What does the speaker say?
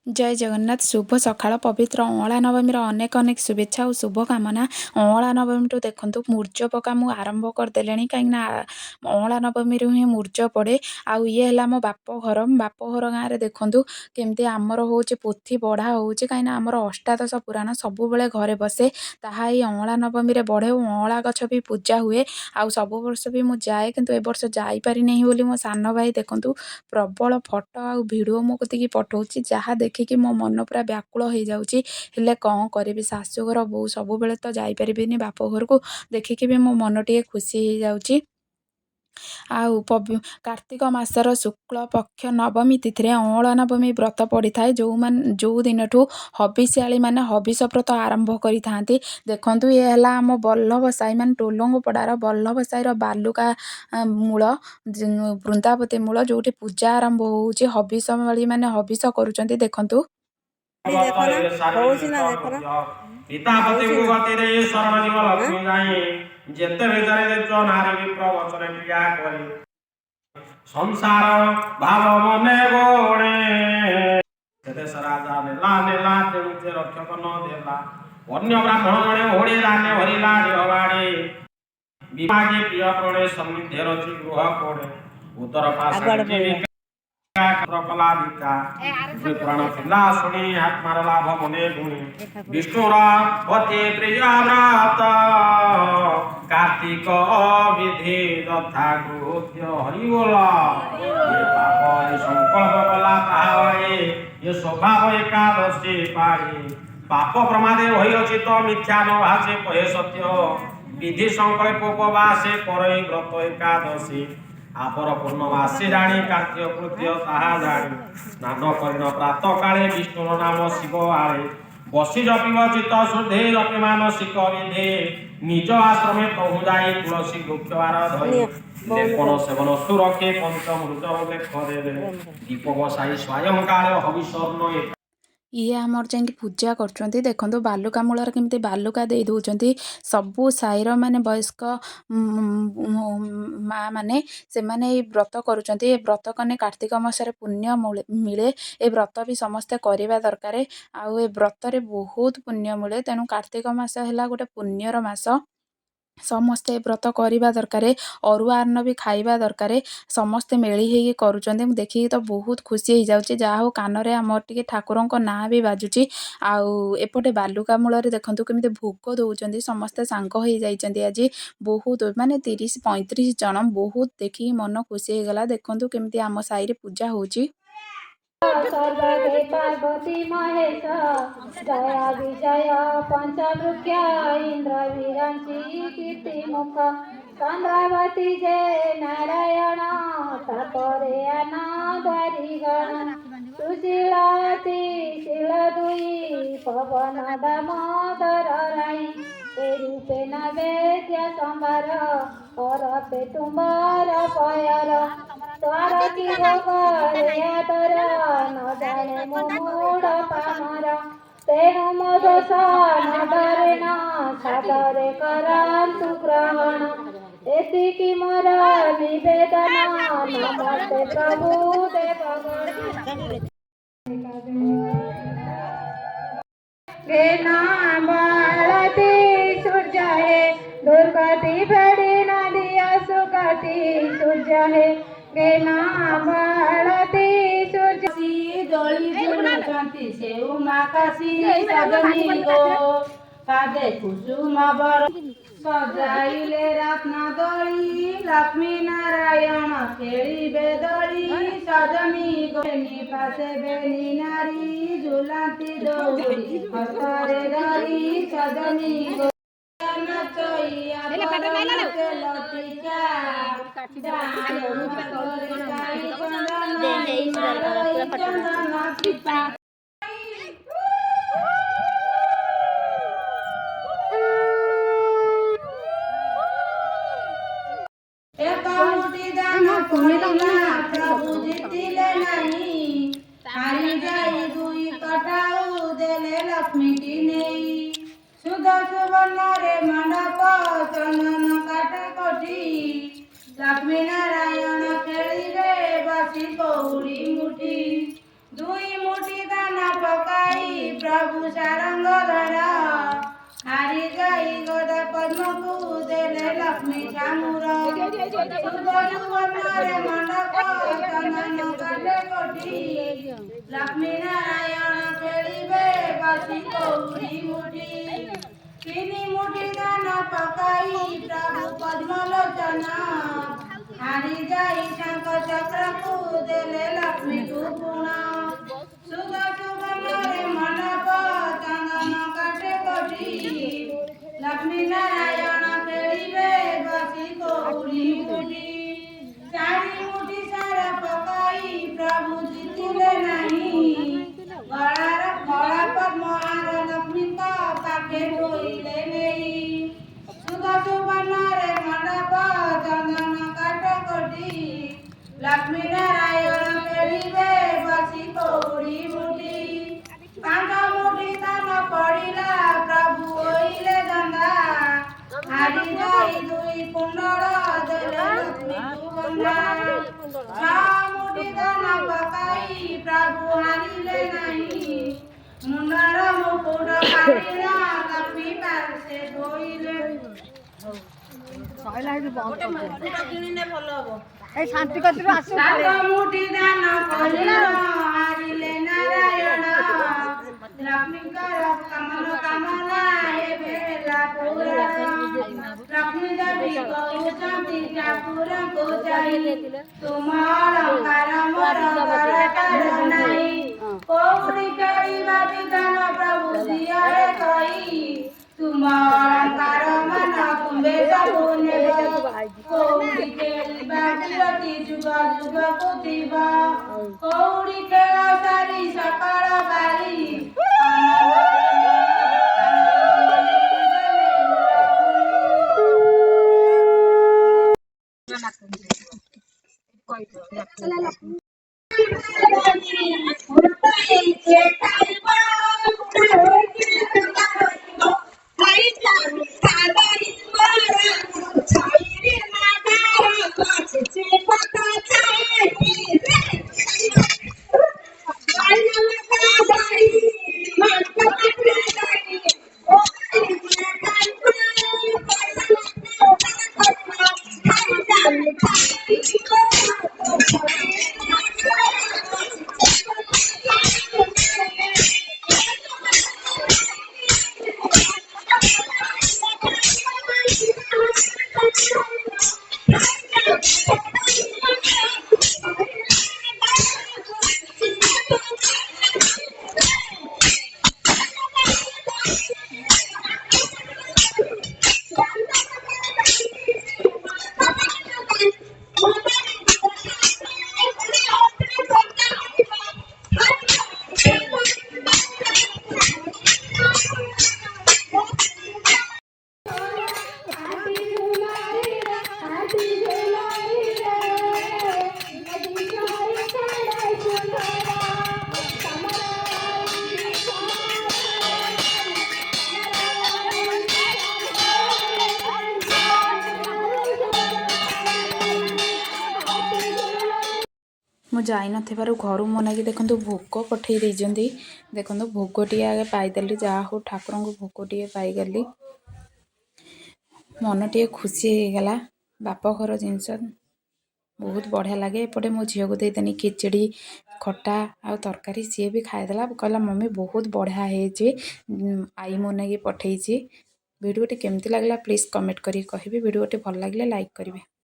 जय जगन्नाथ शुभ सकाळ पवित्र अँला नवमी अनेक अनेक शुभेच्छा और शुभकामना। अँला नवमी देखु मूर्ज पका मु आरंभ करदे कहीं अँला नवमी ही मूर्ज पड़े आउ ये है मो बापघर गाँव में देखु केमती आमर हूँ पोथी पढ़ा हो कहीं आमर अष्टादश पुराण सब बेले घरे बसे ताहा अँला नवमी बढ़े और अँला गछ भी पूजा हुए आउ सब वर्ष भी मुझे जाए किंतु ए वर्ष जापारी नहीं बोली मो सान भाई देखु प्रबल फोटो आ भिडियो मो कतिकी पठाऊँगी जहाँ देखिकी मो मन पूरा व्याकुल हो जाऊँगी हेले कौन करी शाशुघर बो सब बेले तो जापारे बाप घर को देखिकी भी मो मन टे खुशी हो जाऊँगी। आउ कार्तिक मासर शुक्ल पक्ष नवमी तिथि अँला नवमी व्रत पड़ी था जो दिन ठू हबिशियाली मैंने हबिष व्रत आरंभ करी देखु ये है आम बल्लभ साई मान टोलंगपड़ार बल्लभ साईर बालुका मूल वृंदावती मूल जो पूजा आरंभ हो हबिष मैंने हबिष करुँच देखु ପିତାପତିଙ୍କୁ ଗତି ଦେଇ ଶରଣ ଯିବ ଲକ୍ଷ୍ମୀ ଯାଇ ଯେତେ ଭିତରେ ଦେଖିବ ନାରୀ ବିପ୍ର ବଚନ କ୍ରିୟା କରି ସଂସାର ଭାବ ମନେ ଗୋଣେ ଦେଶ ରାଜା ନେଲା ନେଲା ତେଣୁ ସେ ରକ୍ଷକ ନ ଦେଲା ଅନ୍ୟ ବ୍ରାହ୍ମଣ ଜଣେ ଓଢ଼ି ରାନେ ହରିଲା ଦେହବାଡ଼ି ବିଭାଗୀ ପ୍ରିୟ ପ୍ରାଣେ ସନ୍ନିଧି ରଚି ଗୃହ କୋଡ଼େ ଉତ୍ତର ପାଶ पुराण पिला शुणी आत्मार लाभ मने गुणी विष्णुर पति प्रिय व्रत कार्तिक विधि तथा कृत्य हरि बोल ये पाप ये संकल्प कला ताहारे ये स्वभाव एकादशी पाई पाप प्रमादे होई अचित मिथ्या न भाषे कहे सत्य विधि संकल्प उपवासे करई व्रत एकादशी आपर पूर्णमासी जाणी कार्य कृत्य ताहा जाणी स्नान करिन प्रात काले विष्णुर नाम शिव आले बसी जपिब चित्त शुद्धे जपि मानसिक विधे निज आश्रमे तहु जाई तुलसी वृक्षवार धरी लेपन सेवन सुरखे पंचमृत लेख देवे दीप बसाई स्वयं काले हविषर्ण ये आमर जा पूजा कर देखो बालुका मूल केमती बालुका दे दौरान सबू साईर माने वयस्क माँ मैंने से माने व्रत करुँच व्रत कने कार्तिक मासरे पुण्य मिले ए व्रत भी समस्ते करवा दरकार आउ ए व्रत बहुत पुण्य मिले तेणु कार्तिक मास है गोटे पुण्यर मास समस्ते व्रत करवा दरकार अरुआ अन्न भी खाइबा दरकार समस्ते मेली होगी करुँच देखिए तो बहुत खुशी हो जाऊँगी जहाँ हो कान में आम टे ठाकुर ना भी बाजुची आउ एपटे बालुका मूल देखु केमी भोग दौरान समस्ते सांग हो जाइए आज बहुत माने 30-35 जन बहुत देखिए मन खुशी हो गला देखु केमी आम साई पूजा होची सर्वगे पार्वती महेश जया विजय पंचवृक्ष इंद्र विरांची कीर्ति मुख चंद्रावती जय नारायण तापरे अनादरी गण सुशीलाती शील दुई पवन दामोदर राई ए रूपे नवेद्य संभार करपे तुम्हार पयर द्वार की गोकर न जाने मूड पामर तेणु मोदस न डरे न सादरे करांतु ग्रहण एतिकी मोर निवेदन नमस्ते प्रभु देवगण बालती सूर्य है दुर्गति बड़ी नदिया सुगति सूर्य है बालती सूर्य दली झुलुचंती से उमाकाशी सजनी गो कादे कुसुम बर सजाइले रत्न दली लक्ष्मी नारायण खेलिबे दली सजनी गोनी पासे बेनी नारी झुलंती दौड़ी हस्तरे दली सजनी गो नचैया लतिका प्रभु जीतिले नहीं हारी जाई दुई कटाऊ देले लक्ष्मी की नहीं सुध सुवर्ण रे मंडप चंदन काट कोठी लक्ष्मी नारायण खेलिबे बसी कौड़ी मुठी दुई मुठी दाना ପ୍ରଭୁ ସାରଙ୍ଗ ଧର ହାରି ଯାଇ ଗଦା ପଦ୍ମକୁ ଦେଲେ ଲକ୍ଷ୍ମୀ ଠାକୁର ସୁବର୍ଣ୍ଣରେ ମଣ୍ଡପ ଚନ୍ଦନ କାଠେ କୋଠି ଲକ୍ଷ୍ମୀ ନାରାୟଣ ଖେଳିବେ ବସି କଉଡ଼ି ମୁଠି ତିନି ମୁଠି ଧାନ ପକାଇ ପ୍ରଭୁ ପଦ୍ମଲୋଚନ ହାରି ଯାଇ ଶଙ୍ଖ ଚକ୍ରକୁ ଦେଲେ ଲକ୍ଷ୍ମୀକୁ ଗୁଣ ସୁବର୍ଣ୍ଣରେ ମଣ୍ଡପ ଚନ୍ଦନ କାଠେ କୋଠି ଲକ୍ଷ୍ମୀ ନାରାୟଣ ଖେଳିବେ ବସି କଉଡ଼ି ମୁଠି ଚାରି ମୁଠି ସାର ପକାଇ ପ୍ରଭୁ ଜିତିଲେ ନାହିଁ ଗଳା ପଦ୍ମହାର ଲକ୍ଷ୍ମୀଙ୍କ ପାଖେ ଧୋଇଲେ ନେଇ ସୁବର୍ଣ୍ଣରେ ମଣ୍ଡପ ଚନ୍ଦନ କାଠ କୋଠି ଲକ୍ଷ୍ମୀ ନାରାୟଣ ଖେଳିବେ ବସି କଉଡ଼ି ମୁଠି ପାଞ୍ଚ ମୁଠି ଧାନ ପଡ଼ିଲା ପ୍ରଭୁ ହୋଇଲେ ଦଣ୍ଡା ହାରି ଯାଇ ଦୁଇ କୁଣ୍ଡଳ ଦେଲେ ଲକ୍ଷ୍ମୀକୁ ବନ୍ଧା ଛଅ ମୁଠି ଧାନ ପକାଇ ପ୍ରଭୁ ହାରିଲେ ନାହିଁ ମୁଣ୍ଡର ମୁକୁଟ କାଟିଲା ଲକ୍ଷ୍ମୀ ପାର୍ଶ୍ୱେ ଧୋଇଲେ ସାତ ମୁଠି ଧାନ ପଡ଼ିଲା ହାରିଲେ ନାରାୟଣ ଲକ୍ଷ୍ମୀଙ୍କର କାମନା ଏବେ ହେଲା ପୂରଣ ଲକ୍ଷ୍ମୀ ଦେବୀ କହୁଛନ୍ତି ଠାକୁରଙ୍କୁ ଯାଇ ତୁମ ଅଳଙ୍କାର ମୋର ଦରକାର ନାହିଁ କଉଡ଼ି ଖେଳିବା ବିଧାନ ପ୍ରଭୁ ଦିଅରେ କହି ତୁମ ଅଳଙ୍କାର ମାନ କୁମ୍ଭେ ସବୁ ନେବ କଉଡ଼ି ଖେଳିବା ବିରତି ଯୁଗ ଯୁଗକୁ ଥିବ କଉଡ଼ି ଖେଳ ସାରି ସକାଳ ବାରି ମୁଁ ଯାଇନଥିବାରୁ ଘରୁ ମୋ ଲାଗି ଦେଖନ୍ତୁ ଭୋଗ ପଠେଇ ଦେଇଛନ୍ତି ଦେଖନ୍ତୁ ଭୋଗଟିଏ ଆଗେ ପାଇଦେଲି ଯାହା ହଉ ଠାକୁରଙ୍କୁ ଭୋଗଟିଏ ପାଇଗଲି ମନ ଟିକେ ଖୁସି ହେଇଗଲା ବାପ ଘର ଜିନିଷ ବହୁତ ବଢ଼ିଆ ଲାଗେ ଏପଟେ ମୋ ଝିଅକୁ ଦେଇଦେନି ଖିଚଡ଼ି ଖଟା ଆଉ ତରକାରୀ ସିଏ ବି ଖାଇଦେଲା କହିଲା ମମ୍ମି ବହୁତ ବଢ଼ିଆ ହେଇଛି ଆଈ ମୋ ଲାଗି ପଠେଇଛି ଭିଡ଼ିଓଟି କେମିତି ଲାଗିଲା ପ୍ଲିଜ୍ କମେଣ୍ଟ କରିକି କହିବେ ଭିଡ଼ିଓଟି ଭଲ ଲାଗିଲେ ଲାଇକ୍ କରିବେ।